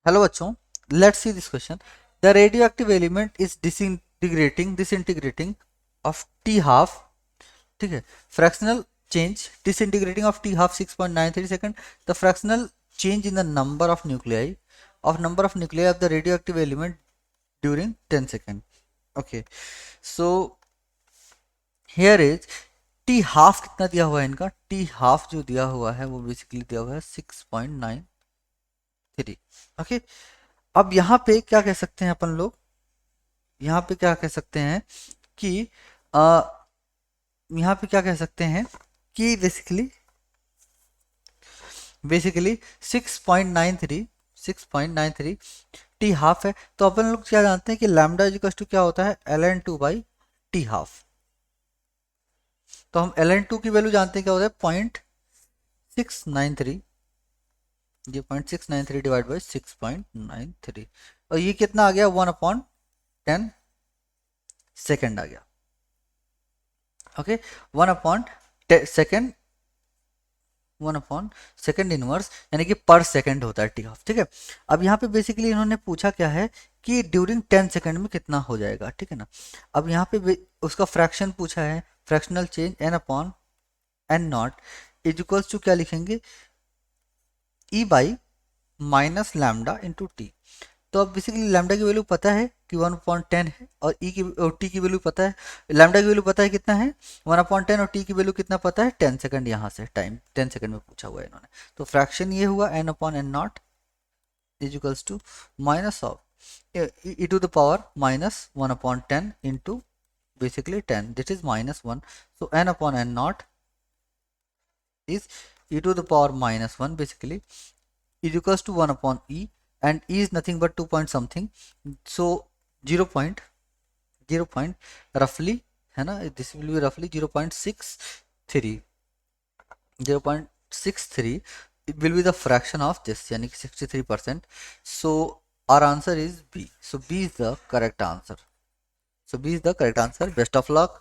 Hello बच्चों, let's see this question. The radioactive element is disintegrating of t half. ठीक है. Fractional change disintegrating of t half 6.93 second. The fractional change in the number of nuclei of the radioactive element during 10 seconds. Okay, so here is t half कितना दिया हुआ है इनका. t half जो दिया हुआ है वो बेसिकली दिया हुआ है 6.93. ओके, अब यहाँ पे क्या कह सकते हैं अपन लोग, यहाँ पे क्या कह सकते हैं कि आ, यहाँ पे क्या कह सकते हैं कि बेसिकली 6.93 टी हाफ है. तो अपन लोग क्या जानते हैं कि लैम्डा इक्वल टू क्या होता है, ln2/t हाफ. तो हम ln2 की वैल्यू जानते हैं क्या होता है, 0.693. ये 0.693 डिवाइड बाई 6.93 और ये कितना आ गया, 1/10 सेकेंड आ गया. ओके, 1/10 सेकेंड इनवर्स, यानी कि पर सेकेंड होता है टी हाफ. ठीक है. अब यहाँ पे बेसिकली इन्होंने पूछा क्या है कि ड्यूरिंग 10 सेकेंड में कितना हो जाएगा. ठीक है ना. अब यहाँ पे उसका फ्रैक्शन पूछा है, fractional change n/n0 is equals to क्या लिखेंगे, e by minus lambda into t. तो अब बेसिकली लैम्डा की वैल्यू पता है कि 1/10 है और टी की वैल्यू पता है, लैम्डा की वैल्यू पता है कितना है 1/10 और टी की वैल्यू कितना पता है 10 सेकंड. यहाँ से टाइम 10 सेकंड में पूछा हुआ है इन्होंने. तो फ्रैक्शन ये हुआ n/n0 is equals to minus of e to the power minus 1/10 into basically 10, this is -1. So n/n0 is e to the power -1 basically is equals to 1/e, and e is nothing but 2 point something. So 0 point roughly है ना, this will be roughly 0.63 it will be the fraction of this, यानी कि 63%. So our answer is B. So B is the correct answer. Best of luck.